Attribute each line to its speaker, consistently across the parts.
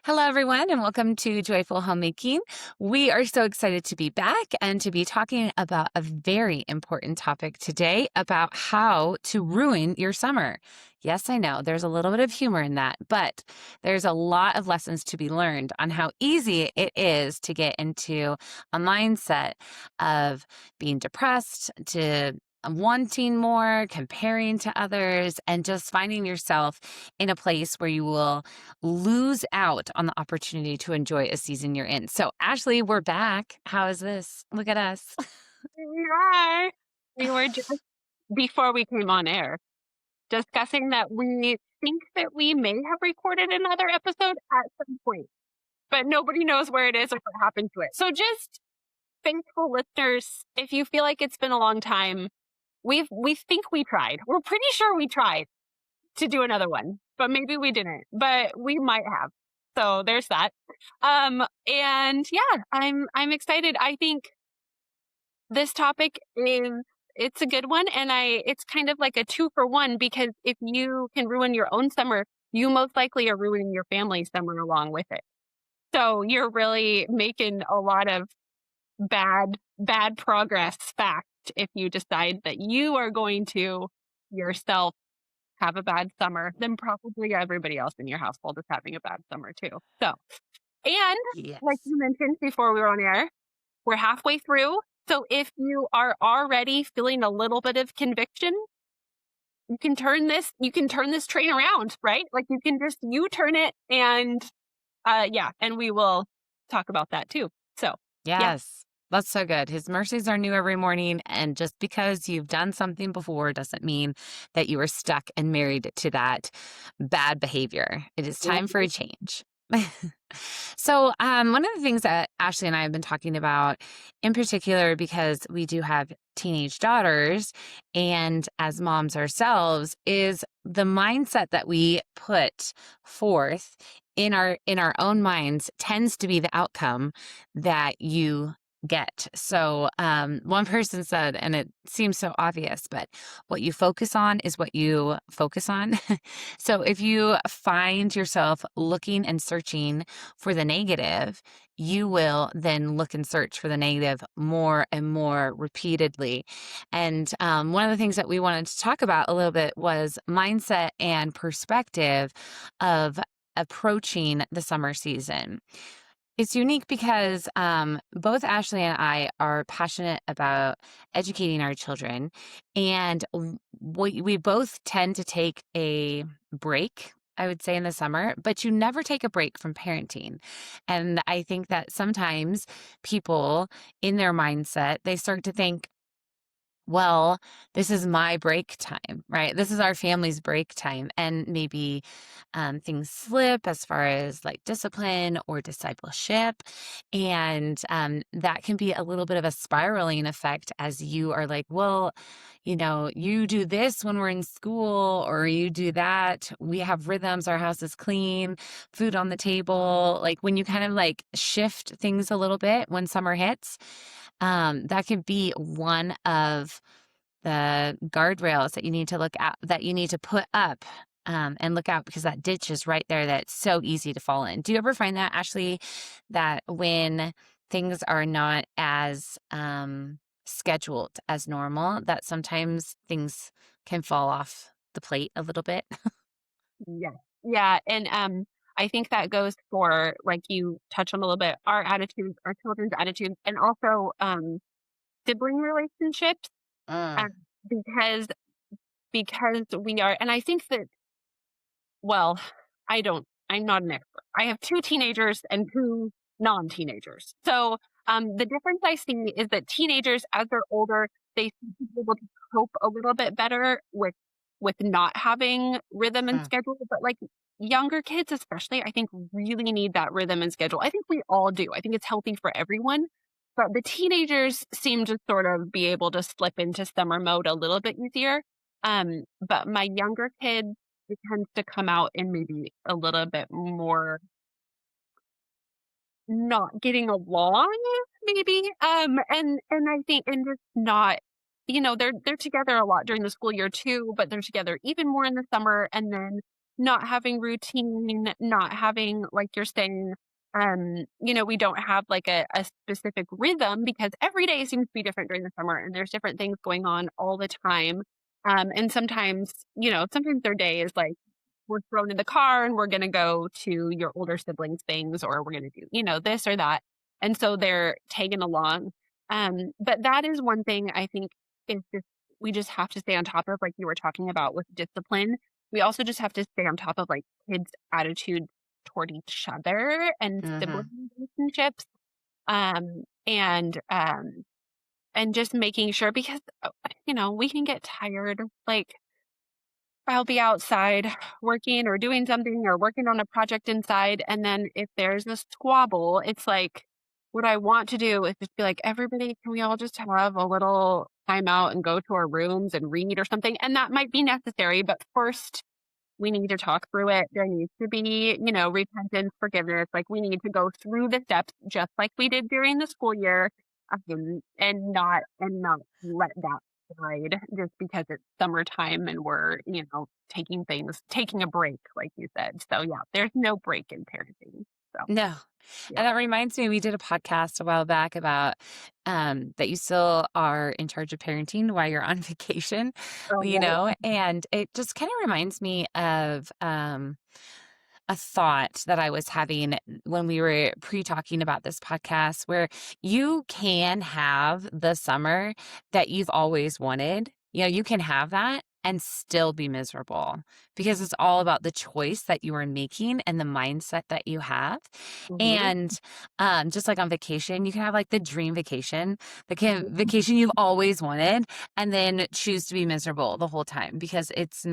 Speaker 1: Hello, everyone, and welcome to Joyful Homemaking. We are so excited to be back and to be talking about a very important topic today about how to ruin your summer. Yes, I know there's a little bit of humor in that, but there's a lot of lessons to be learned on how easy it is to get into a mindset of being depressed, to wanting more, comparing to others, and just finding yourself in a place where you will lose out on the opportunity to enjoy a season you're in. So, Ashley, we're back. How is this? Look at us.
Speaker 2: Hi. We were just before we came on air discussing that we think that we may have recorded another episode at some point, but nobody knows where it is or what happened to it. So just faithful listeners, if you feel like it's been a long time, we think we tried. We're pretty sure we tried to do another one, but maybe we didn't. But we might have. So there's that. And yeah, I'm excited. I think this topic is it's a good one, and it's kind of like a 2-for-1 because if you can ruin your own summer, you most likely are ruining your family's summer along with it. So you're really making a lot of bad progress fact if you decide that you are going to yourself have a bad summer, then probably everybody else in your household is having a bad summer too. So, and like
Speaker 1: Yes.
Speaker 2: you mentioned before we were on air, we're halfway through. So if you are already feeling a little bit of conviction, you can turn this train around, right? Like you can just turn it and yeah, and we will talk about that too. So, yeah.
Speaker 1: Yes. That's so good. His mercies are new every morning. And just because you've done something before doesn't mean that you are stuck and married to that bad behavior. It is time for a change. So, one of the things that Ashley and I have been talking about in particular, because we do have teenage daughters and as moms ourselves, is the mindset that we put forth in our own minds tends to be the outcome that you get. So, one person said, and it seems so obvious, but what you focus on is what you focus on. So if you find yourself looking and searching for the negative, you will then look and search for the negative more and more repeatedly. And one of the things that we wanted to talk about a little bit was mindset and perspective of approaching the summer season. It's unique because both Ashley and I are passionate about educating our children, and we both tend to take a break, I would say, in the summer, but you never take a break from parenting. And I think that sometimes people in their mindset, they start to think, well, this is my break time, right? This is our family's break time. And maybe things slip as far as like discipline or discipleship. And that can be a little bit of a spiraling effect as you are like, well, you do this when we're in school, or you do that. We have rhythms, our house is clean, food on the table. Like when you kind of like shift things a little bit when summer hits, that could be one of the guardrails that you need to look at, that you need to put up and look out, because that ditch is right there that's so easy to fall in. Do you ever find that, Ashley, that when things are not as scheduled as normal, that sometimes things can fall off the plate a little bit?
Speaker 2: Yeah. Yeah. And I think that goes for like you touched on a little bit, our attitudes, our children's attitudes, and also sibling relationships.
Speaker 1: Mm.
Speaker 2: Um, because we are, and I think that, well, I'm not an expert. I have two teenagers and two non-teenagers. So the difference I see is that teenagers, as they're older, they seem to be able to cope a little bit better with not having rhythm and
Speaker 1: Mm.
Speaker 2: schedule. But like younger kids, especially, I think really need that rhythm and schedule. I think we all do. I think it's healthy for everyone. But the teenagers seem to sort of be able to slip into summer mode a little bit easier. But my younger kids, it tends to come out in maybe a little bit more not getting along, maybe. And I think and just not, they're together a lot during the school year too, but they're together even more in the summer. And then not having routine, not having, like you're saying, we don't have like a specific rhythm because every day seems to be different during the summer and there's different things going on all the time. And sometimes, sometimes their day is like we're thrown in the car and we're going to go to your older siblings things or we're going to do, this or that. And so they're tagging along. But that is one thing I think is just, we just have to stay on top of, like you were talking about with discipline. We also just have to stay on top of like kids' attitude toward each other and
Speaker 1: Mm-hmm.
Speaker 2: sibling relationships. Um, and, um, and just making sure because, we can get tired. Like, I'll be outside working or doing something or working on a project inside. And then if there's a squabble, it's like, what I want to do is just be like, everybody, can we all just have a little time out and go to our rooms and read or something? And that might be necessary. But first, we need to talk through it. There needs to be, repentance, forgiveness. Like we need to go through the steps just like we did during the school year, and not let that slide just because it's summertime and we're, taking a break, like you said. So yeah, there's no break in parenting. So
Speaker 1: No.
Speaker 2: yeah.
Speaker 1: And that reminds me, we did a podcast a while back about that you still are in charge of parenting while you're on vacation,
Speaker 2: Right.
Speaker 1: and it just kind of reminds me of a thought that I was having when we were pre-talking about this podcast, where you can have the summer that you've always wanted. You can have that and still be miserable because it's all about the choice that you are making and the mindset that you have.
Speaker 2: Mhm.
Speaker 1: And just like on vacation, you can have like the dream vacation,
Speaker 2: Mhm.
Speaker 1: vacation you've always wanted, and then choose to be miserable the whole time because it's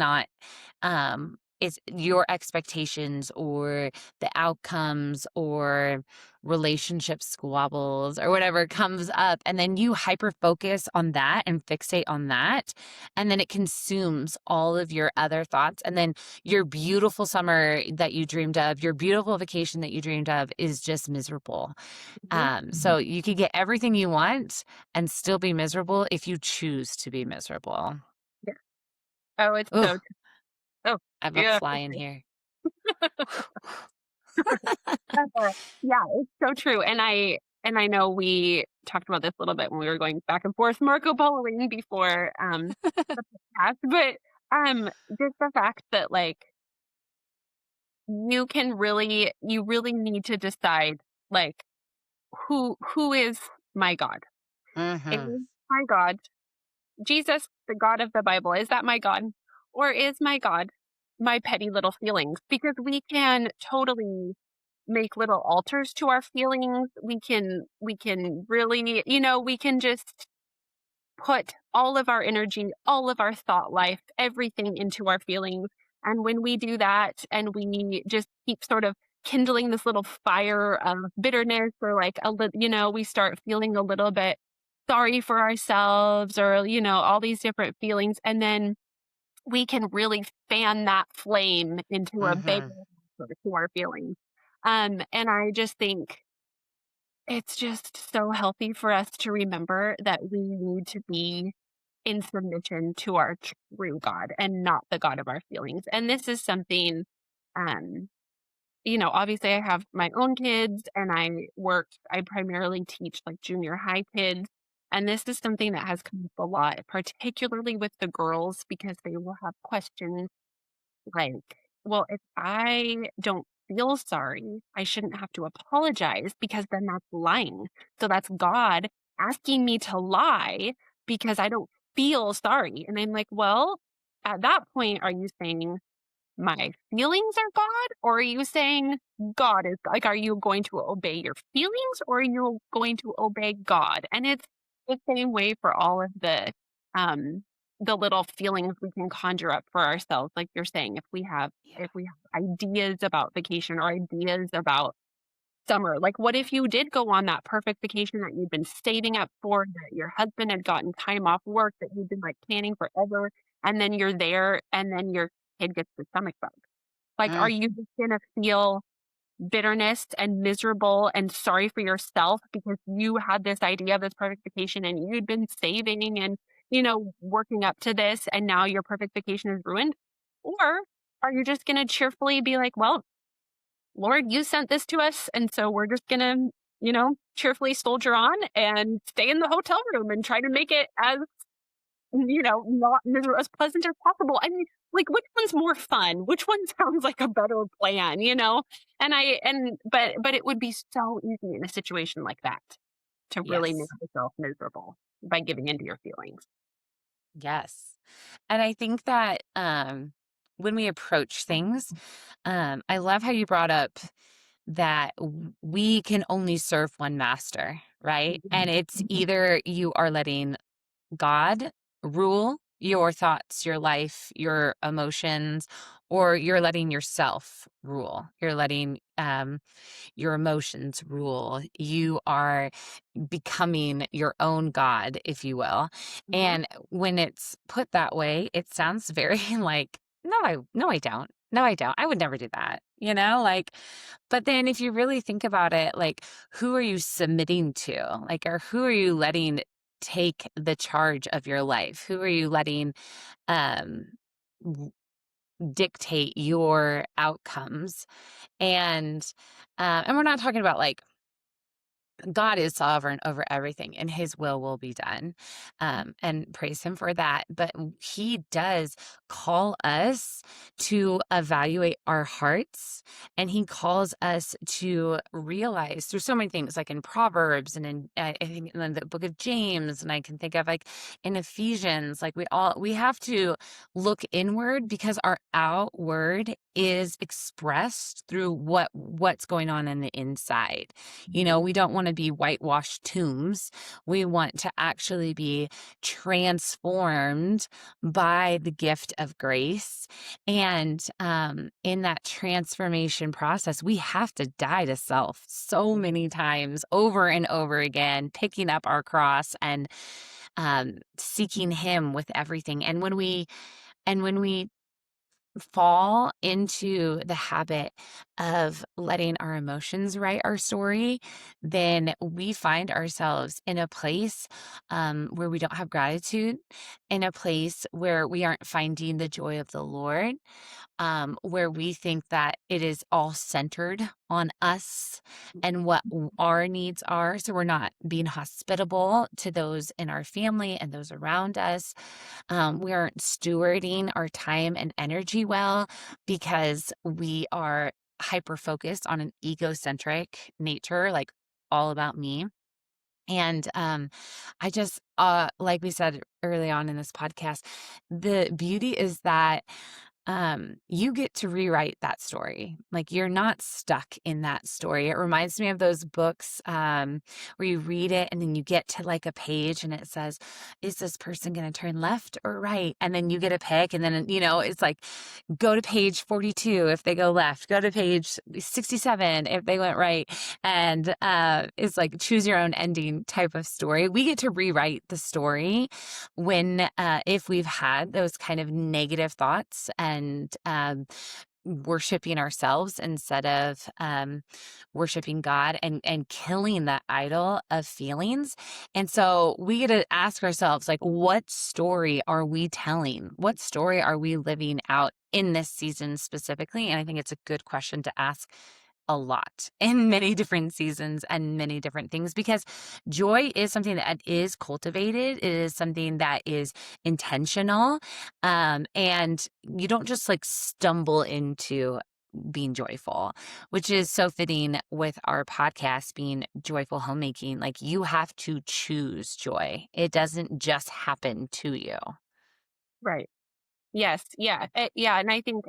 Speaker 1: your expectations or the outcomes or relationship squabbles or whatever comes up. And then you hyper focus on that and fixate on that. And then it consumes all of your other thoughts. And then your beautiful summer that you dreamed of, your beautiful vacation that you dreamed of is just miserable.
Speaker 2: Mhm.
Speaker 1: So you can get everything you want and still be miserable if you choose to be miserable.
Speaker 2: Yeah. Oh, it's so
Speaker 1: Oh,
Speaker 2: oh,
Speaker 1: I have a
Speaker 2: yeah.
Speaker 1: fly in here.
Speaker 2: Yeah, it's so true. And I know we talked about this a little bit when we were going back and forth Marco Poloing before the podcast, but just the fact that like you really need to decide like who is my God? Is
Speaker 1: Hmm.
Speaker 2: my God Jesus, the God of the Bible, is that my God? Or is my God my petty little feelings? Because we can totally make little altars to our feelings. We can really, we can just put all of our energy, all of our thought life, everything into our feelings. And when we do that and we just keep sort of kindling this little fire of bitterness or like we start feeling a little bit sorry for ourselves or, all these different feelings. And then we can really fan that flame into a big
Speaker 1: Hmm.
Speaker 2: to our feelings. And I just think it's just so healthy for us to remember that we need to be in submission to our true God and not the God of our feelings. And this is something, um, obviously I have my own kids and I primarily teach like junior high kids. And this is something that has come up a lot, particularly with the girls, because they will have questions like, well, if I don't feel sorry, I shouldn't have to apologize because then that's lying. So that's God asking me to lie because I don't feel sorry. And I'm like, well, at that point, are you saying my feelings are God? Or are you saying God is like, are you going to obey your feelings or are you going to obey God? And it's the same way for all of the little feelings we can conjure up for ourselves. Like you're saying,
Speaker 1: Yeah.
Speaker 2: if we have ideas about vacation or ideas about summer, like what if you did go on that perfect vacation that you'd been saving up for, that your husband had gotten time off work, that you've been like planning forever, and then you're there and then your kid gets the stomach bug. Like, are
Speaker 1: Mm.
Speaker 2: you just gonna feel bitterness and miserable and sorry for yourself because you had this idea of this perfect vacation and you'd been saving and, working up to this and now your perfect vacation is ruined? Or are you just going to cheerfully be like, well, Lord, you sent this to us, and so we're just going to, cheerfully soldier on and stay in the hotel room and try to make it as, not as pleasant as possible. I mean, like, which one's more fun? Which one sounds like a better plan, but it would be so easy in a situation like that to really make
Speaker 1: Yes.
Speaker 2: yourself miserable by giving into your feelings.
Speaker 1: Yes. And I think that when we approach things, I love how you brought up that we can only serve one master, right? And it's either you are letting God rule your thoughts, your life, your emotions, or you're letting yourself rule. You're letting your emotions rule. You are becoming your own God, if you will.
Speaker 2: Mhm.
Speaker 1: And when it's put that way, it sounds very like, no, I don't. No, I don't. I would never do that. Like, but then if you really think about it, like, who are you submitting to? Like, or who are you letting take the charge of your life? Who are you letting um w- dictate your outcomes? And we're not talking about like God is sovereign over everything and his will be done. And praise him for that. But he does call us to evaluate our hearts, and he calls us to realize through so many things, like in Proverbs and I think in the book of James, and I can think of like in Ephesians, like we have to look inward because our outward is expressed through what's going on the inside. We don't want to be whitewashed tombs. We want to actually be transformed by the gift of grace. And in that transformation process, we have to die to self so many times over and over again, picking up our cross and seeking him with everything. And when we fall into the habit of letting our emotions write our story, then we find ourselves in a place where we don't have gratitude, in a place where we aren't finding the joy of the Lord, where we think that it is all centered on us and what our needs are. So we're not being hospitable to those in our family and those around us. We aren't stewarding our time and energy well because we are hyper focused on an egocentric nature, like all about me. And I just, like we said early on in this podcast, the beauty is that you get to rewrite that story. Like, you're not stuck in that story. It reminds me of those books where you read it and then you get to like a page and it says, is this person going to turn left or right? And then you get a pick, and then, it's like, go to page 42 if they go left, go to page 67 if they went right. And it's like choose your own ending type of story. We get to rewrite the story when, if we've had those kind of negative thoughts and worshiping ourselves instead of worshiping God, and killing that idol of feelings. And so we get to ask ourselves, like, what story are we telling? What story are we living out in this season specifically? And I think it's a good question to ask a lot in many different seasons and many different things, because joy is something that is cultivated. It is something that is intentional. And you don't just like stumble into being joyful, which is so fitting with our podcast being Joyful Homemaking. Like, you have to choose joy. It doesn't just happen to you.
Speaker 2: Right. Yes. Yeah. Yeah. And I think,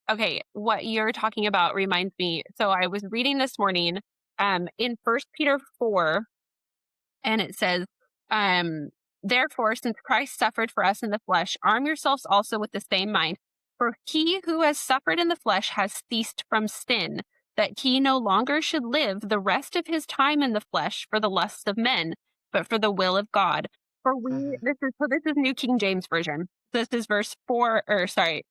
Speaker 2: okay, what you're talking about reminds me. So I was reading this morning, in First Peter 4, and it says, um, therefore, since Christ suffered for us in the flesh, arm yourselves also with the same mind. For he who has suffered in the flesh has ceased from sin, that he no longer should live the rest of his time in the flesh for the lusts of men, but for the will of God.
Speaker 1: Mhm.
Speaker 2: This is New King James Version. This is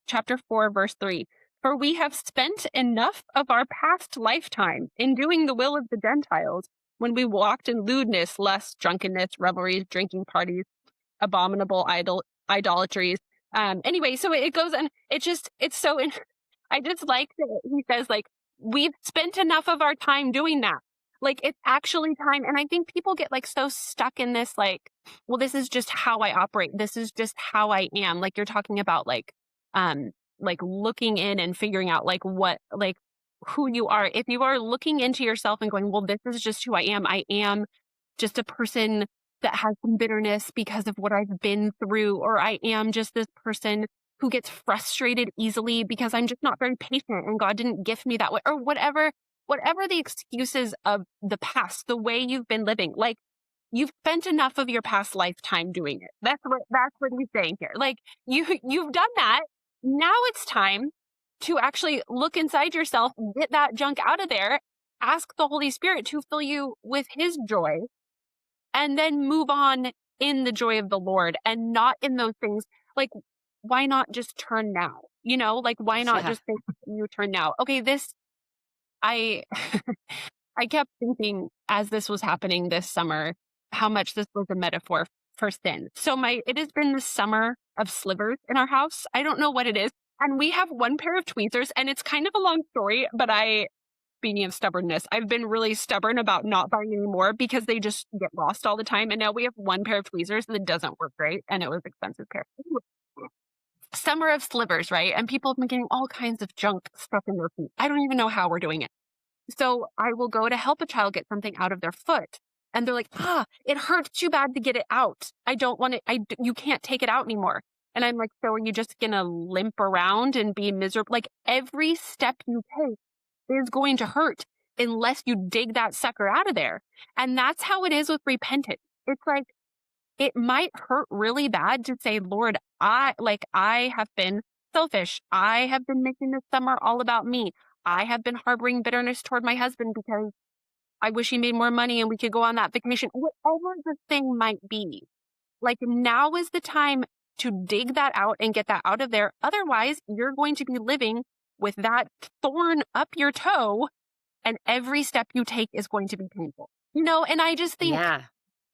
Speaker 2: chapter 4, verse 3. For we have spent enough of our past lifetime in doing the will of the Gentiles, when we walked in lewdness, lust, drunkenness, revelries, drinking parties, abominable idolatries, Anyway, so it goes and it's so, I just like that he says, like, we've spent enough of our time doing that. Like, it's actually time. And I think people get like so stuck in this, like, well, this is just how I operate. This is just how I am. Like, you're talking about like looking in and figuring out like what, like who you are. If you are looking into yourself and going, well, this is just who I am. I am just a person that has some bitterness because of what I've been through, or I am just this person who gets frustrated easily because I'm just not very patient and God didn't gift me that way, or whatever the excuses of the past, the way you've been living. Like, you've spent enough of your past lifetime doing it. That's what he's saying here. Like, you've done that. Now it's time to actually look inside yourself, get that junk out of there, ask the Holy Spirit to fill you with his joy, and then move on in the joy of the Lord and not in those things. Like, why not just turn now? Like, why not
Speaker 1: Yeah.
Speaker 2: just think you turn now? Okay, I, I kept thinking as this was happening this summer, how much this was a metaphor for sin. So it has been the summer of slivers in our house. I don't know what it is. And we have one pair of tweezers, and it's kind of a long story, but speaking of stubbornness, I've been really stubborn about not buying any more because they just get lost all the time. And now we have one pair of tweezers that doesn't work great, and it was an expensive pair. Summer of slivers, right? And people have been getting all kinds of junk stuff in their feet. I don't even know how we're doing it. So I will go to help a child get something out of their foot. And they're like, it hurts too bad to get it out. I don't want it. You can't take it out anymore. And I'm like, so are you just going to limp around and be miserable? Like, every step you take is going to hurt unless you dig that sucker out of there. And that's how it is with repentance. It's like, it might hurt really bad to say, Lord, I have been selfish. I have been making this summer all about me. I have been harboring bitterness toward my husband because I wish he made more money and we could go on that vacation. Whatever the thing might be, like, now is the time to dig that out and get that out of there. Otherwise, you're going to be living with that thorn up your toe, and every step you take is going to be painful. And I just think,
Speaker 1: Yeah.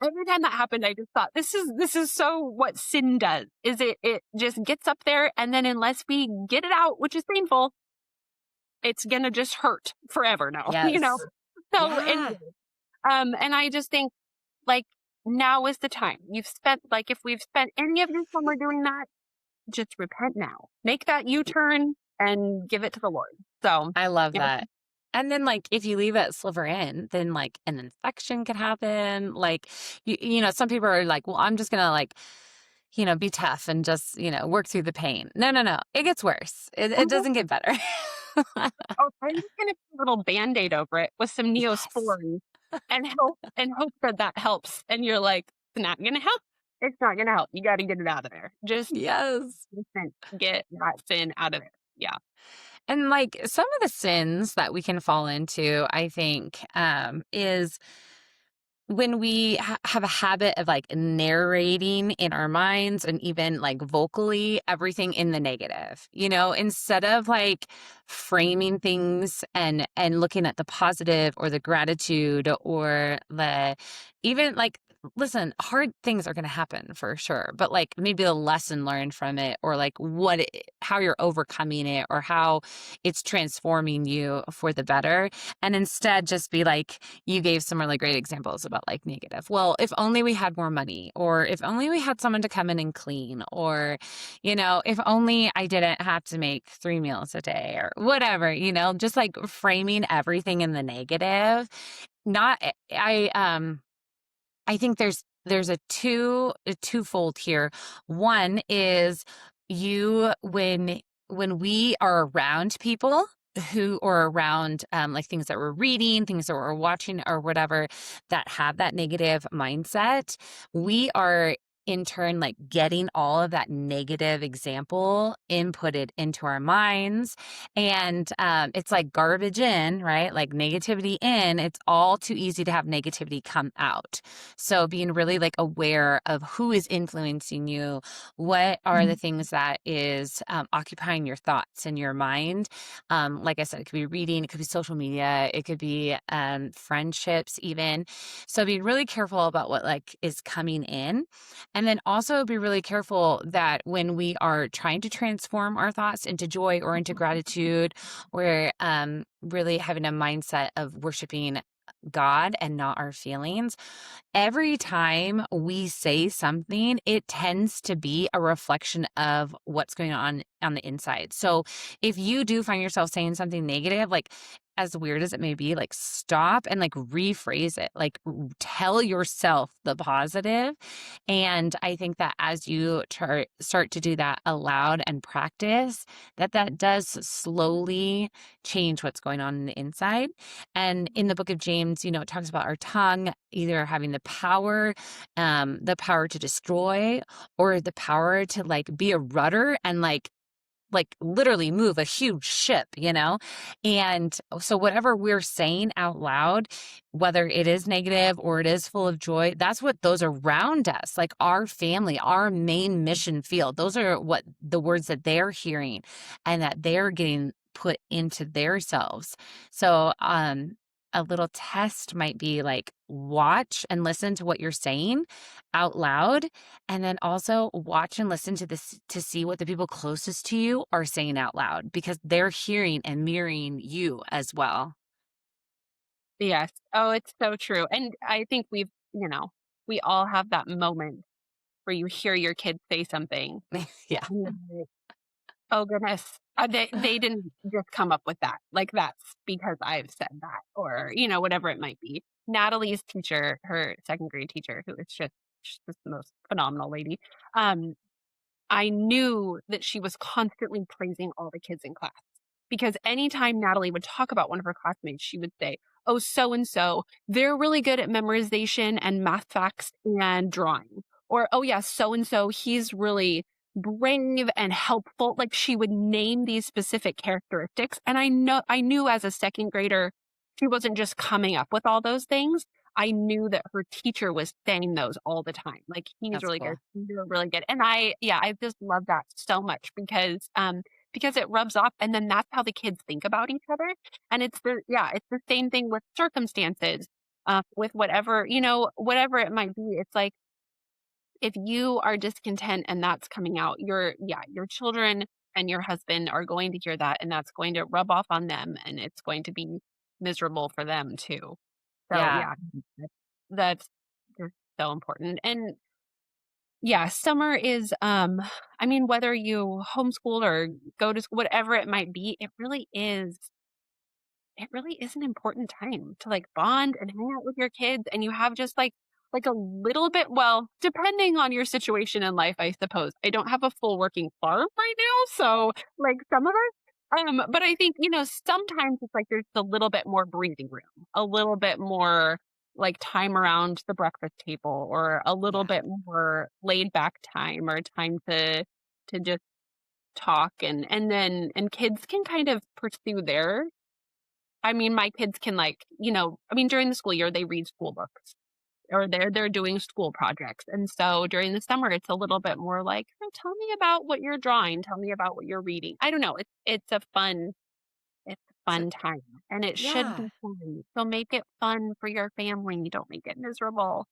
Speaker 2: every time that happened, I just thought, this is so what sin does. Is it just gets up there, and then unless we get it out, which is painful, it's gonna just hurt forever now.
Speaker 1: Yes.
Speaker 2: So
Speaker 1: Yeah.
Speaker 2: anyway, and I just think, like, now is the time. If we've spent any of this summer doing that, just repent now. Make that U-turn and give it to the Lord. So
Speaker 1: I love
Speaker 2: yeah.
Speaker 1: that. And then, like, if you leave that sliver in, then like an infection could happen. Like, some people are like, well, I'm just gonna like, be tough and just, work through the pain. No, no, no. It gets worse. It doesn't get better.
Speaker 2: Oh, I'm just gonna put a little Band-Aid over it with some
Speaker 1: Yes.
Speaker 2: Neosporin and hope that helps. And you're like, it's not gonna help. It's not gonna help. You got to get it out of there. Just
Speaker 1: Yes.
Speaker 2: get that sin out of there. Yeah.
Speaker 1: And like some of the sins that we can fall into, I think, is when we have a habit of like narrating in our minds and even like vocally everything in the negative, instead of like framing things and looking at the positive or the gratitude or the even like, listen, hard things are going to happen for sure, but like maybe the lesson learned from it, or like how you're overcoming it, or how it's transforming you for the better. And instead just be like, you gave some really great examples about like negative. Well, if only we had more money, or if only we had someone to come in and clean, or, if only I didn't have to make 3 meals a day or whatever, just like framing everything in the negative. I think there's a twofold here. One is when we are around people who are around like things that we're reading, things that we're watching or whatever, that have that negative mindset, we are in turn like getting all of that negative example inputted into our minds. And it's like garbage in, right? Like negativity in. It's all too easy to have negativity come out. So being really like aware of who is influencing you, what are the things that is occupying your thoughts and your mind. Like I said, it could be reading, it could be social media, it could be friendships even. So being really careful about what like is coming in. And then also be really careful that when we are trying to transform our thoughts into joy or into gratitude, we're really having a mindset of worshiping God and not our feelings. Every time we say something, it tends to be a reflection of what's going on the inside. So if you do find yourself saying something negative, like as weird as it may be, like stop and like rephrase it, like tell yourself the positive. And I think that as you start to do that aloud and practice, that does slowly change what's going on in the inside. And in the book of James, it talks about our tongue either having the power to destroy, or the power to like be a rudder and like literally move a huge ship. And so whatever we're saying out loud, whether it is negative or it is full of joy, that's what those around us, like our family, our main mission field, those are what the words that they're hearing and that they're getting put into their selves. So a little test might be like watch and listen to what you're saying out loud, and then also watch and listen to this to see what the people closest to you are saying out loud, because they're hearing and mirroring you as well.
Speaker 2: Yes. Oh, it's so true. And I think we all have that moment where you hear your kids say something
Speaker 1: Yeah.
Speaker 2: and you're like, "Oh goodness, they didn't just come up with that. Like that's because I've said that," or whatever it might be. Natalie's teacher, her second grade teacher, who is just she's just the most phenomenal lady. Um, I knew that she was constantly praising all the kids in class, because anytime Natalie would talk about one of her classmates, she would say, "Oh, so and so, they're really good at memorization and math facts and drawing." Or, "Oh, yeah, so and so, he's really brave and helpful." Like she would name these specific characteristics. And I knew as a second grader, she wasn't just coming up with all those things. I knew that her teacher was saying those all the time. Like, "He's
Speaker 1: That's
Speaker 2: really good.
Speaker 1: cool.
Speaker 2: You're really good." And I just love that so much because it rubs off, and then that's how the kids think about each other. And it's the same thing with circumstances, with whatever it might be. It's like if you are discontent and that's coming out, your children and your husband are going to hear that, and that's going to rub off on them, and it's going to be miserable for them too. So
Speaker 1: Yeah.
Speaker 2: yeah, that's just so important. And yeah, summer is, I mean, whether you homeschool or go to school, whatever it might be, it really is an important time to like bond and hang out with your kids, and you have just like a little bit, well, depending on your situation in life, I suppose. I don't have a full working farm right now, so like some of us, but I think, sometimes it's like there's a little bit more breathing room, a little bit more like time around the breakfast table, or a little
Speaker 1: Yeah.
Speaker 2: bit more laid back time, or time to just talk, and kids can kind of pursue their, I mean, my kids can during the school year, they read school books, or they're doing school projects. And so during the summer, it's a little bit more like, "Oh, tell me about what you're drawing. Tell me about what you're reading." I don't know. It's a
Speaker 1: So,
Speaker 2: fun time, and it should
Speaker 1: yeah.
Speaker 2: be fun. So make it fun for your family. Don't make it miserable.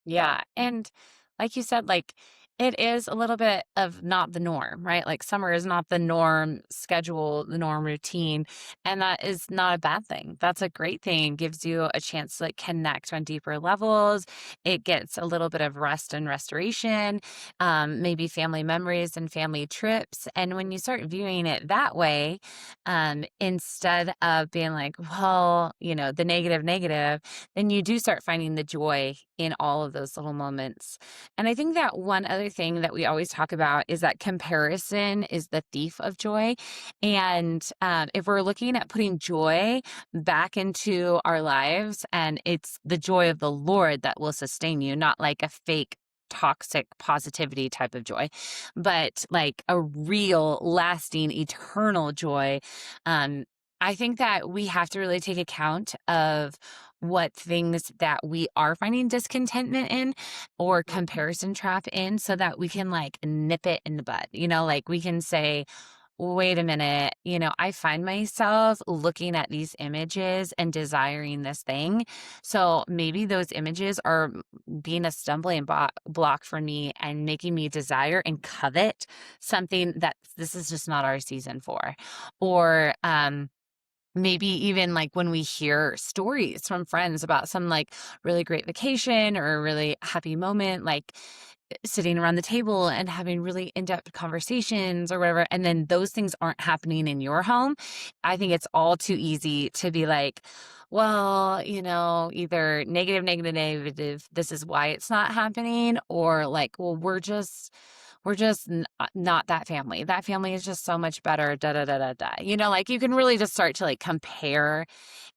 Speaker 2: So
Speaker 1: Yeah. And like you said, like it is a little bit of not the norm, right? Like summer is not the norm schedule, the norm routine. And that is not a bad thing. That's a great thing. It gives you a chance to like connect on deeper levels. It gets a little bit of rest and restoration, maybe family memories and family trips. And when you start viewing it that way, instead of being like, well, the negative, then you do start finding the joy in all of those little moments. And I think that one other thing that we always talk about is that comparison is the thief of joy. And if we're looking at putting joy back into our lives, and it's the joy of the Lord that will sustain you, not like a fake toxic positivity type of joy, but like a real lasting eternal joy. um I think that we have to really take account of what things that we are finding discontentment in or comparison trap in, so that we can like nip it in the bud. Like we can say, wait a minute, I find myself looking at these images and desiring this thing. So maybe those images are being a stumbling block for me and making me desire and covet something that this is just not our season for. Or, maybe even like when we hear stories from friends about some like really great vacation or a really happy moment, like sitting around the table and having really in-depth conversations or whatever, and then those things aren't happening in your home, I think it's all too easy to be like, well, either negative, negative, negative, this is why it's not happening, or like, well, we're just not that family. That family is just so much better, da da da da da. Like you can really just start to like compare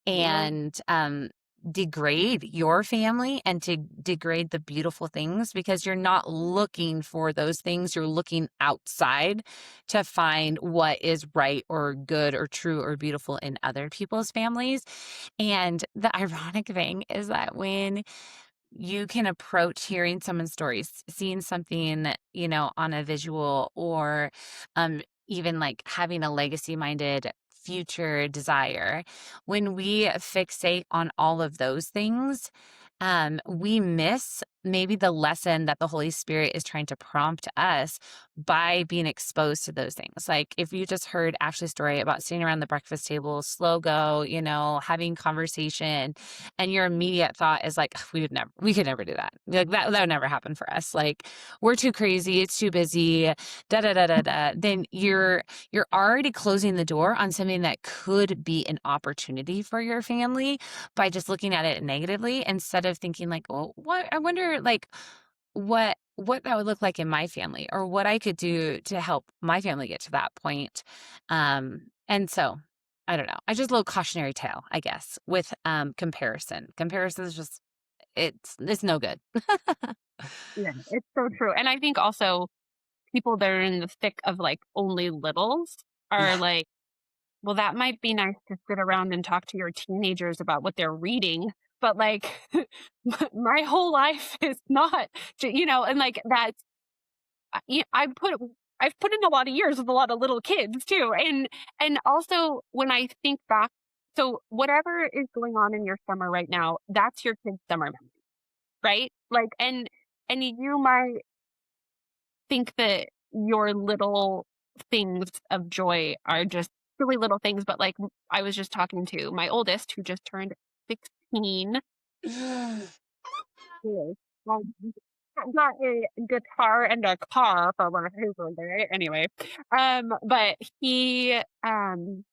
Speaker 2: Yeah.
Speaker 1: and degrade your family and to degrade the beautiful things because you're not looking for those things. You're looking outside to find what is right or good or true or beautiful in other people's families. And the ironic thing is that when you can approach hearing someone's stories, seeing something, on a visual, or even like having a legacy minded future desire. When we fixate on all of those things, we miss maybe the lesson that the Holy Spirit is trying to prompt us by being exposed to those things. Like if you just heard Ashley's story about sitting around the breakfast table, slow go, having conversation, and your immediate thought is like, we could never do that. Like that would never happen for us. Like we're too crazy, it's too busy, da da da da da. Then you're already closing the door on something that could be an opportunity for your family by just looking at it negatively instead of thinking like, oh, what I wonder like what that would look like in my family or what I could do to help my family get to that point. And so I don't know. I just a little cautionary tale, I guess, with comparison. Comparison is just it's no good.
Speaker 2: Yeah, it's so true. And I think also people that are in the thick of like only littles are
Speaker 1: Yeah.
Speaker 2: like, well, that might be nice to sit around and talk to your teenagers about what they're reading, but like my whole life is not, and like that's I've put in a lot of years with a lot of little kids too, and also when I think back, so whatever is going on in your summer right now, that's your kid's summer memory, right? Like, and you might think that your little things of joy are just silly little things, but like I was just talking to my oldest who just turned 16. Yes. Got a guitar and a car for one of his birthday. Anyway, but he and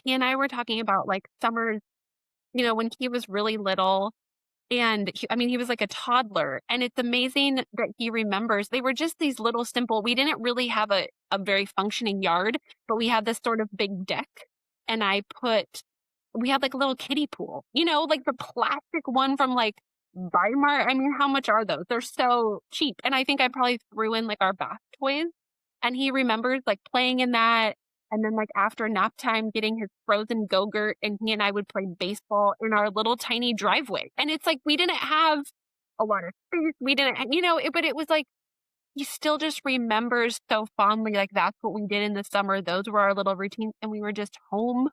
Speaker 2: I were talking about like summers, when he was really little, and he was like a toddler, and it's amazing that he remembers. They were just these little simple. We didn't really have a very functioning yard, but we had this sort of big deck, and we had like a little kiddie pool, like the plastic one from like Weimar. I mean, how much are those? They're so cheap. And I think I probably threw in like our bath toys, and he remembers like playing in that. And then like after nap time, getting his frozen Go-Gurt, and he and I would play baseball in our little tiny driveway. And it's like we didn't have a lot of space. We didn't, but it was like he still just remembers so fondly, like that's what we did in the summer. Those were our little routines, and we were just home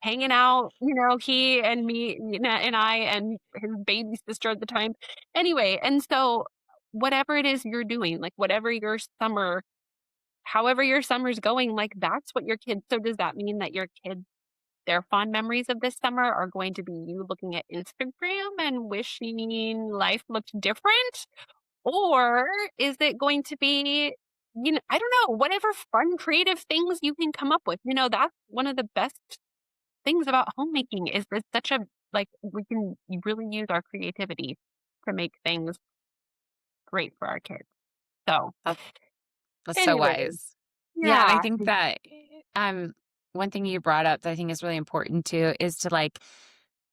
Speaker 2: hanging out, he and me, and I and his baby sister at the time. Anyway, and so whatever it is you're doing, like whatever your summer, however your summer's going, like that's what your kids. So does that mean that your kids, their fond memories of this summer are going to be you looking at Instagram and wishing life looked different? Or is it going to be, I don't know, whatever fun, creative things you can come up with? That's one of the best things about homemaking is there's such a like we can really use our creativity to make things great for our kids. So
Speaker 1: That's, that's so
Speaker 2: anyway,
Speaker 1: wise. Yeah, and I
Speaker 2: yeah,
Speaker 1: think that one thing you brought up that I think is really important too is to like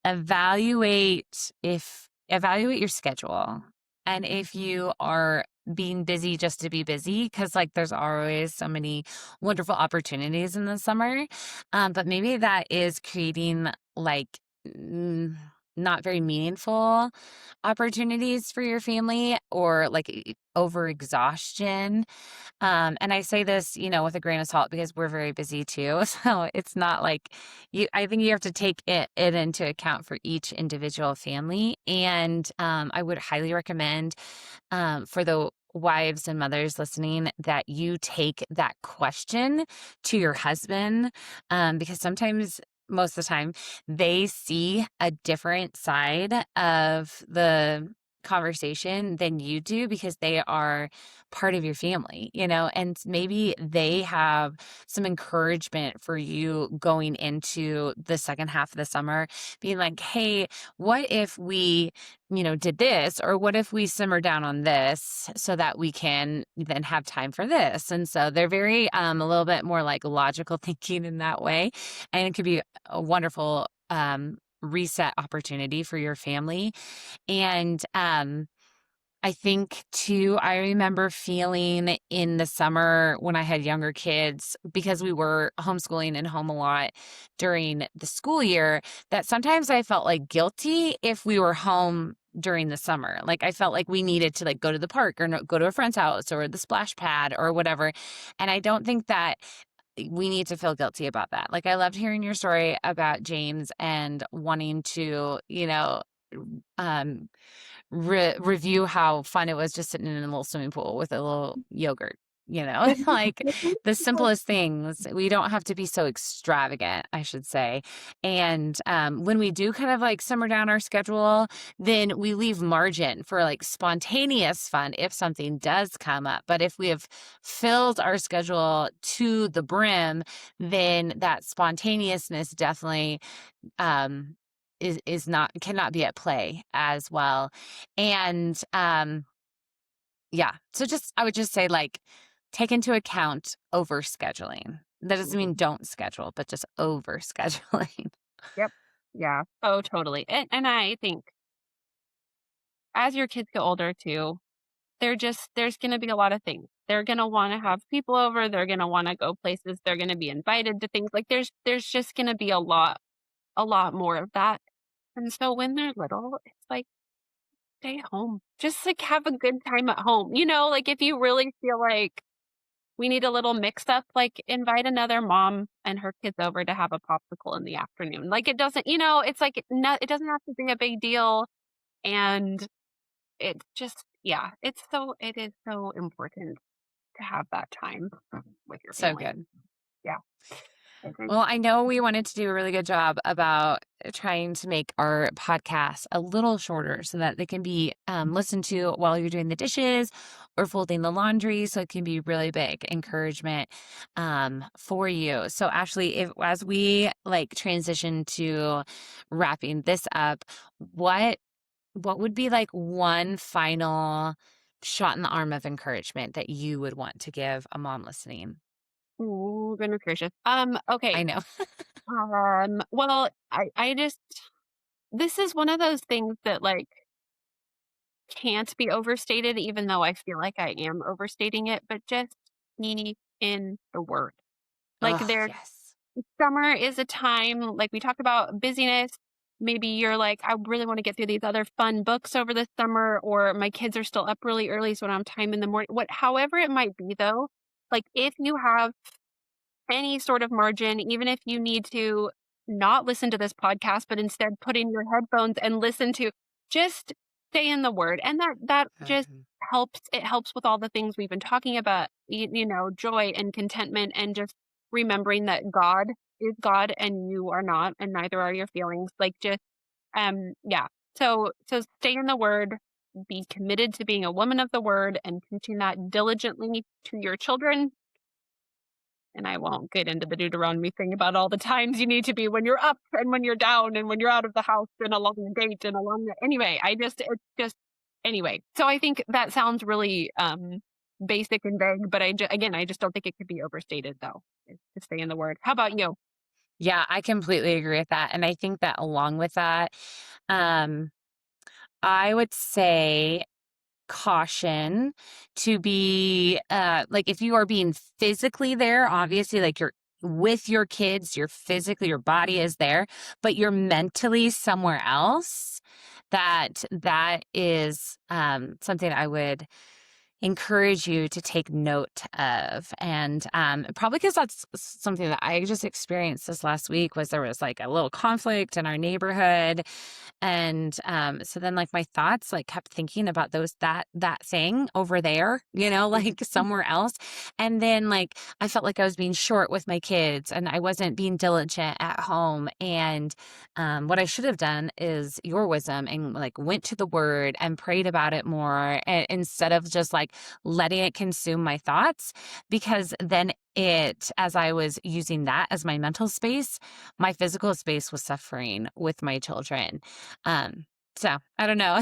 Speaker 1: evaluate your schedule. And if you are being busy just to be busy, because like there's always so many wonderful opportunities in the summer. But maybe that is creating like not very meaningful opportunities for your family, or like overexhaustion. And I say this, with a grain of salt because we're very busy too. So it's not like I think you have to take it into account for each individual family. And I would highly recommend for the wives and mothers listening that you take that question to your husband, because sometimes, most of the time, they see a different side of the conversation than you do because they are part of your family, and maybe they have some encouragement for you going into the second half of the summer, being like, hey, what if we did this, or what if we simmer down on this so that we can then have time for this? And so they're very, a little bit more like logical thinking in that way. And it could be a wonderful, reset opportunity for your family. And, I think too, I remember feeling in the summer when I had younger kids, because we were homeschooling and home a lot during the school year, that sometimes I felt like guilty if we were home during the summer. Like I felt like we needed to like go to the park or go to a friend's house or the splash pad or whatever. And I don't think that we need to feel guilty about that. Like I loved hearing your story about James and wanting to, um, review how fun it was just sitting in a little swimming pool with a little yogurt, like the simplest things. We don't have to be so extravagant, I should say. And when we do kind of like simmer down our schedule, then we leave margin for like spontaneous fun if something does come up. But if we have filled our schedule to the brim, then that spontaneousness definitely um is not cannot be at play as well. And yeah, so I would just say, like, take into account over scheduling. That doesn't mean don't schedule, but just over scheduling.
Speaker 2: Yep. Yeah. Oh, totally. And I think as your kids get older too, there's gonna be a lot of things. They're gonna wanna have people over, they're gonna wanna go places, they're gonna be invited to things. Like there's just gonna be a lot more of that. And so when they're little, it's like, stay home. Just like have a good time at home. Like if you really feel like we need a little mix up, like invite another mom and her kids over to have a popsicle in the afternoon. Like it doesn't, it's like it doesn't have to be a big deal. And it just, yeah, it is so important to have that time with your
Speaker 1: So
Speaker 2: family.
Speaker 1: good.
Speaker 2: Yeah. Mhm.
Speaker 1: Well, I know we wanted to do a really good job about trying to make our podcast a little shorter so that they can be listened to while you're doing the dishes or folding the laundry. So it can be really big encouragement for you. So Ashley, as we like transition to wrapping this up, what would be like one final shot in the arm of encouragement that you would want to give a mom listening?
Speaker 2: Ooh, goodness gracious. Okay.
Speaker 1: I know.
Speaker 2: Well, I just, this is one of those things that like can't be overstated, even though I feel like I am overstating it, but just be in the word. Like
Speaker 1: Oh, yes.
Speaker 2: summer is a time, like we talked about busyness. Maybe you're like, I really want to get through these other fun books over the summer, or my kids are still up really early, so I don't have time in the morning. However it might be though, like if you have any sort of margin, even if you need to not listen to this podcast, but instead put in your headphones and listen to, just stay in the word. And that just
Speaker 1: Mhm.
Speaker 2: helps. It helps with all the things we've been talking about, joy and contentment, and just remembering that God is God and you are not, and neither are your feelings. Like just, yeah. So stay in the word, be committed to being a woman of the word and teaching that diligently to your children. And I won't get into the Deuteronomy thing about all the times you need to be when you're up and when you're down and when you're out of the house and along the gate and along the, anyway, it's just, anyway. So I think that sounds really, basic and vague, but again, I just don't think it could be overstated though, to stay in the word. How about you?
Speaker 1: Yeah, I completely agree with that. And I think that along with that, um, I would say caution to be like if you are being physically there, obviously like with your kids, you're physically, your body is there, but you're mentally somewhere else, that is something I would encourage you to take note of. And probably because that's something that I just experienced this last week, was there was like a little conflict in our neighborhood. And so then like my thoughts like kept thinking about that thing over there, like somewhere else. And then like I felt like I was being short with my kids and I wasn't being diligent at home. And what I should have done is your wisdom, and like went to the word and prayed about it more, instead of just like letting it consume my thoughts. Because then as I was using that as my mental space, my physical space was suffering with my children. So I don't know.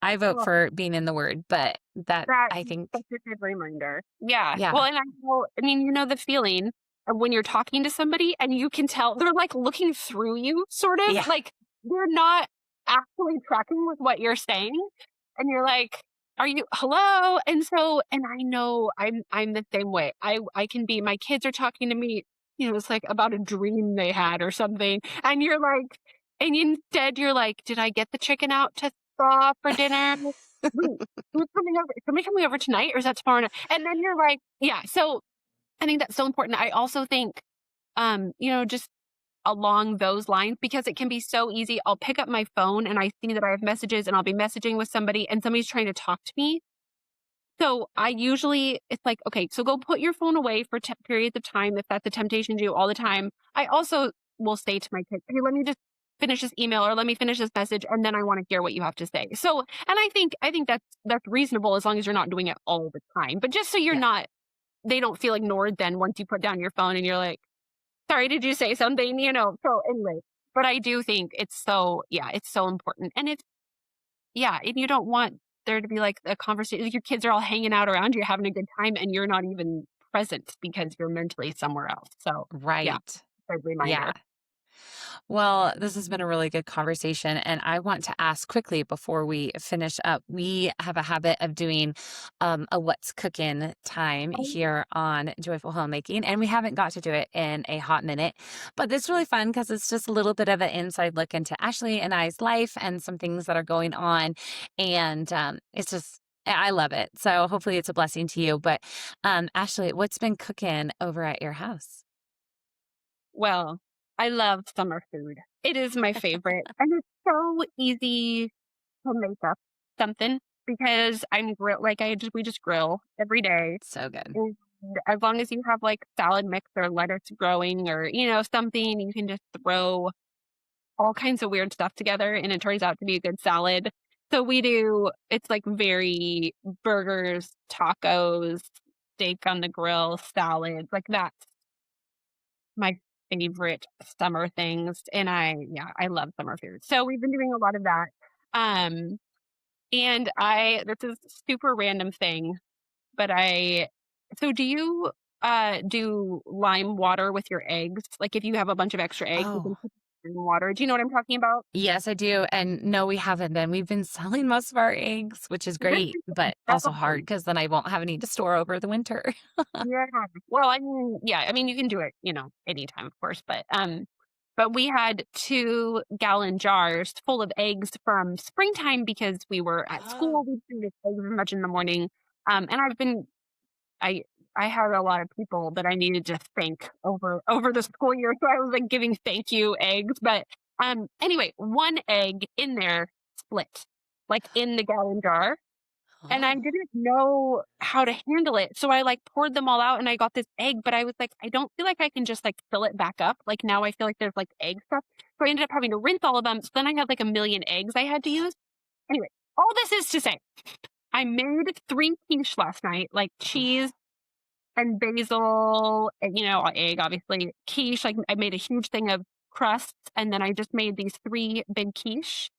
Speaker 1: I vote
Speaker 2: Well,
Speaker 1: for being in the word, but that
Speaker 2: that's
Speaker 1: I think,
Speaker 2: such a good reminder. Yeah.
Speaker 1: yeah,
Speaker 2: Well, and I mean, the feeling of when you're talking to somebody and you can tell they're like looking through you, sort of
Speaker 1: yeah,
Speaker 2: like they're not actually tracking with what you're saying. And you're like, are you hello? And so, and I know I'm the same way. I can be, my kids are talking to me, it's like about a dream they had or something. And you're like, and instead you're like, did I get the chicken out to thaw for dinner? Wait, who's coming over? Is somebody coming over tonight or is that tomorrow night? And then you're like, yeah. So I think that's so important. I also think, just along those lines, because it can be so easy. I'll pick up my phone and I see that I have messages and I'll be messaging with somebody and somebody's trying to talk to me. So it's like, okay, so go put your phone away for periods of time if that's a temptation to do all the time. I also will say to my kids, hey, let me just finish this email or let me finish this message and then I want to hear what you have to say. So, and I think that's reasonable as long as you're not doing it all the time. But just so
Speaker 1: yeah.
Speaker 2: they don't feel ignored then once you put down your phone and you're like, sorry, did you say something? So anyway, but I do think it's so important. And and you don't want there to be like a conversation. Your kids are all hanging out around you, having a good time, and you're not even present because you're mentally somewhere else. So yeah,
Speaker 1: Right.
Speaker 2: good
Speaker 1: Yeah.
Speaker 2: reminder.
Speaker 1: Well, this has been a really good conversation. And I want to ask quickly before we finish up. We have a habit of doing a What's Cooking time here on Joyful Homemaking. And we haven't got to do it in a hot minute. But it's really fun because it's just a little bit of an inside look into Ashley and I's life and some things that are going on. And I love it. So hopefully it's a blessing to you. But Ashley, what's been cooking over at your house?
Speaker 2: Well, I love summer food. It is my favorite, and it's so easy to make up something because I'm grill like we just grill every day.
Speaker 1: So good.
Speaker 2: And as long as you have like salad mix or lettuce growing or, something, you can just throw all kinds of weird stuff together and it turns out to be a good salad. So it's like very burgers, tacos, steak on the grill, salads, like that's my favorite summer things. And I love summer food. So we've been doing a lot of that. Um, and this is a super random thing, but so do you do lime water with your eggs? Like if you have a bunch of extra eggs, you can
Speaker 1: Oh.
Speaker 2: put them in water. Do you know what I'm talking about?
Speaker 1: Yes, I do. And no, we haven't been. We've been selling most of our eggs, which is
Speaker 2: This
Speaker 1: great,
Speaker 2: is
Speaker 1: but also hard
Speaker 2: awesome.
Speaker 1: because then I won't have any to store over the winter.
Speaker 2: Yeah. Well, I mean, you can do it, anytime, of course, but we had 2-gallon jars full of eggs from springtime because we were at
Speaker 1: Oh.
Speaker 2: school. We didn't get eggs as much in the morning. And I I had a lot of people that I needed to thank over the school year, so I was like giving thank you eggs. But anyway, one egg in there split, like in the gallon jar, and I
Speaker 1: Oh.
Speaker 2: didn't know how to handle it. So I like poured them all out and I got this egg, but I was like, I don't feel like I can just like fill it back up. Like now I feel like there's like egg stuff. So I ended up having to rinse all of them. So then I had like a million eggs I had to use. Anyway, all this is to say, I made 3 quiche last night, like cheese and basil, and, egg, obviously, quiche. Like I made a huge thing of crusts, and then I just made these 3 big quiche,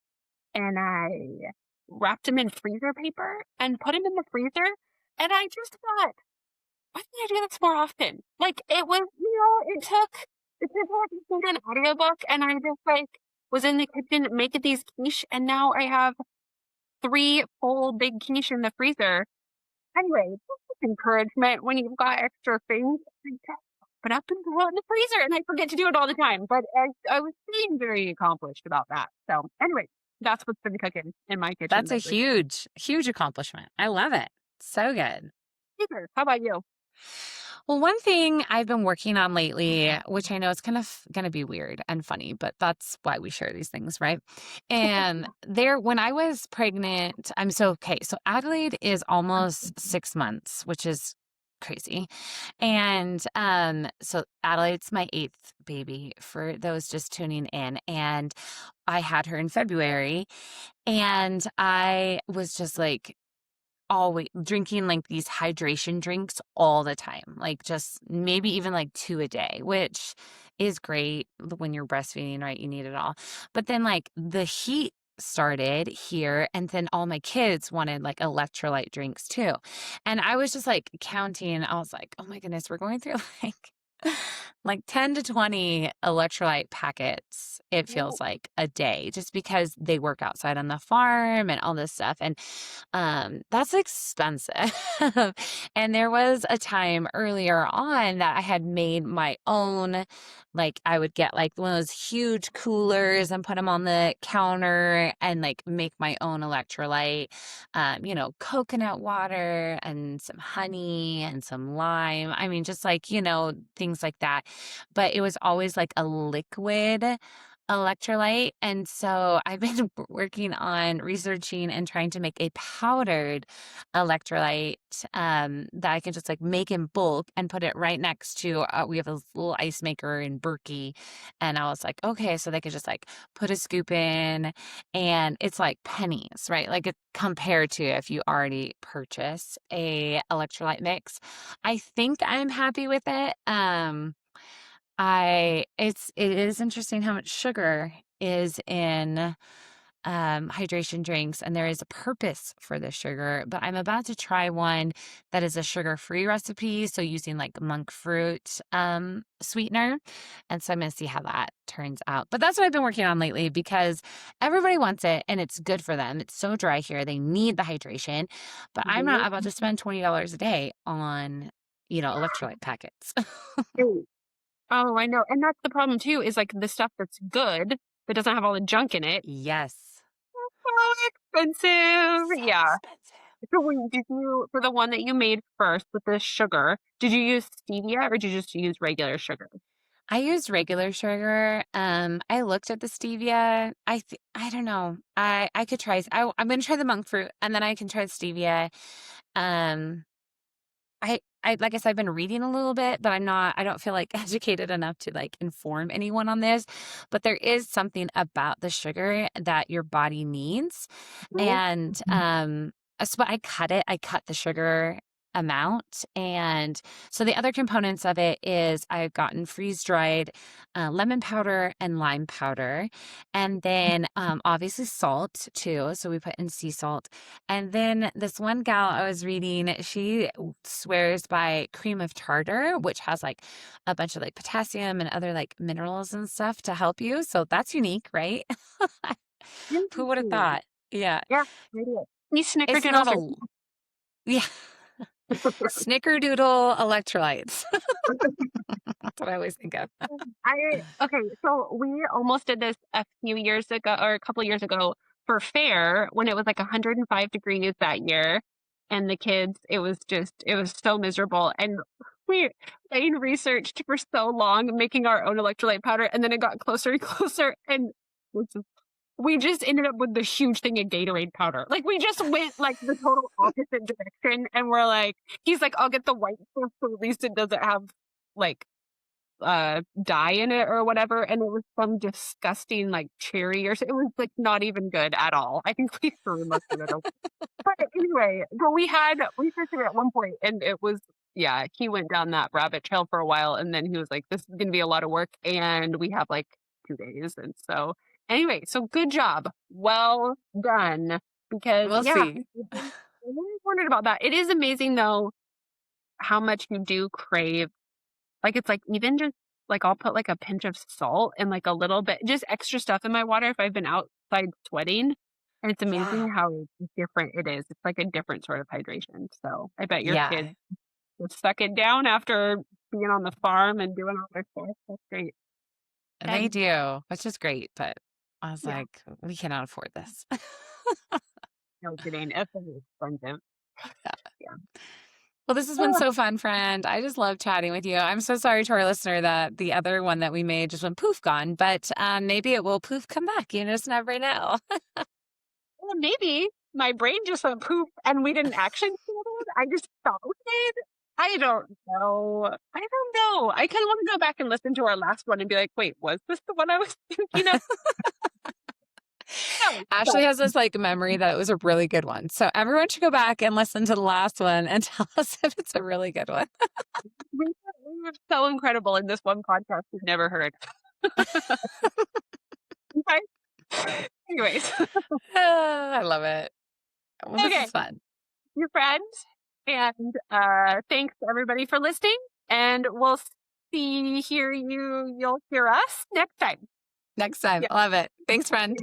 Speaker 2: and I wrapped them in freezer paper and put them in the freezer. And I just thought, why didn't I do this more often? Like it took like listening to an audiobook, and I just like was in the kitchen making these quiche, and now I have 3 full big quiche in the freezer. Anyway, this is encouragement when you've got extra things. it up and throw it in the freezer. And I forget to do it all the time. But I was being very accomplished about that. So anyway, that's what's been cooking in my kitchen
Speaker 1: That's a
Speaker 2: lately.
Speaker 1: huge, huge accomplishment. I love it. So good.
Speaker 2: Super. How about you?
Speaker 1: Well, one thing I've been working on lately, which I know is kind of going to be weird and funny, but that's why we share these things, right? And when I was pregnant, okay. So Adelaide is almost 6 months, which is crazy. And so Adelaide's my eighth baby for those just tuning in. And I had her in February, and I was just like, always drinking like these hydration drinks all the time, like just maybe even like 2 a day, which is great when you're breastfeeding, right? You need it all. But then like the heat started here, and then all my kids wanted like electrolyte drinks too. And I was just like counting, I was like, oh my goodness, we're going through like like 10 to 20 electrolyte packets, it
Speaker 2: Oh,
Speaker 1: feels like, a day, just because they work outside on the farm and all this stuff. And that's expensive. And there was a time earlier on that I had made my own, like I would get like one of those huge coolers and put them on the counter and like make my own electrolyte, coconut water and some honey and some lime. I mean, just like, things like that. But it was always like a liquid electrolyte. And so I've been working on researching and trying to make a powdered electrolyte, that I can just like make in bulk and put it right next to, we have a little ice maker in Berkey. And I was like, okay, so they could just like put a scoop in, and it's like pennies, right? Like compared to if you already purchase a electrolyte mix. I think I'm happy with it. It is interesting how much sugar is in hydration drinks, and there is a purpose for the sugar. But I'm about to try one that is a sugar-free recipe, so using like monk fruit sweetener. And so I'm going to see how that turns out. But that's what I've been working on lately, because everybody wants it and it's good for them. It's so dry here. They need the hydration, but I'm not about to spend $20 a day on, electrolyte packets.
Speaker 2: really? Oh, I know. And that's the problem too, is like the stuff that's good that doesn't have all the junk in it.
Speaker 1: Yes.
Speaker 2: So expensive.
Speaker 1: So
Speaker 2: Yeah.
Speaker 1: expensive.
Speaker 2: So for the one that you made first with the sugar, did you use stevia or did you just use regular sugar?
Speaker 1: I use regular sugar. I looked at the stevia. I don't know. I could try. I'm gonna try the monk fruit, and then I can try the stevia. Um, I like I said, I've been reading a little bit, but I don't feel like educated enough to like inform anyone on this. But there is something about the sugar that your body needs.
Speaker 2: Mhm.
Speaker 1: And so I cut the sugar amount. And so the other components of it is I've gotten freeze dried lemon powder and lime powder, and then obviously salt too. So we put in sea salt. And then this one gal I was reading, she swears by cream of tartar, which has like a bunch of like potassium and other like minerals and stuff to help you. So that's unique, right? Who would have
Speaker 2: Interesting.
Speaker 1: thought? Yeah.
Speaker 2: Yeah, I do. These
Speaker 1: It's
Speaker 2: snickerdoodles
Speaker 1: not
Speaker 2: are
Speaker 1: yeah. Snickerdoodle electrolytes. That's what I always think of.
Speaker 2: okay, so we almost did this a few years ago or a couple years ago for fair when it was like 105 degrees that year. And the kids, it was so miserable. And we researched for so long making our own electrolyte powder. And then it got closer and closer. And we just ended up with the huge thing of Gatorade powder. Like we just went like the total opposite direction. And we're like, he's like, I'll get the white stuff so at least it doesn't have like dye in it or whatever, and it was some disgusting like cherry it was like not even good at all. I think we threw most of it away. But anyway, but we researched it at one point and it was yeah, he went down that rabbit trail for a while and then he was like, this is gonna be a lot of work and we have like 2 days. And so anyway, so good job. Well done. Because
Speaker 1: We'll
Speaker 2: yeah,
Speaker 1: see.
Speaker 2: I really wondered about that. It is amazing though how much you do crave like, it's, like, even just like, I'll put, like, a pinch of salt and, like, a little bit just extra stuff in my water if I've been outside sweating, and it's
Speaker 1: Yeah.
Speaker 2: amazing how different it is. It's like a different sort of hydration, so I bet your
Speaker 1: Yeah.
Speaker 2: kids will suck it down after being on the farm and doing all their stuff. That's great.
Speaker 1: They
Speaker 2: And
Speaker 1: do, which is great. But I was
Speaker 2: yeah,
Speaker 1: like, we cannot afford this.
Speaker 2: no kidding. It's really expensive.
Speaker 1: Yeah.
Speaker 2: Yeah.
Speaker 1: Well, this has been so fun, friend. I just love chatting with you. I'm so sorry to our listener that the other one that we made just went poof gone, but maybe it will poof come back. You just never know.
Speaker 2: Well, maybe my brain just went poof and we didn't actually record it. I just thought we did. I don't know. I don't know. I kind of want to go back and listen to our last one and be like, wait, was this the one I was thinking of? No,
Speaker 1: Ashley has this like memory that it was a really good one. So everyone should go back and listen to the last one and tell us if it's a really good one.
Speaker 2: we were so incredible in this one podcast we've never heard. Okay. Anyways,
Speaker 1: I love it. Well, this
Speaker 2: okay,
Speaker 1: is fun.
Speaker 2: your friends, and thanks everybody for listening. And we'll you'll hear us next time.
Speaker 1: Next time.
Speaker 2: Yeah.
Speaker 1: Love it. Thanks, friend.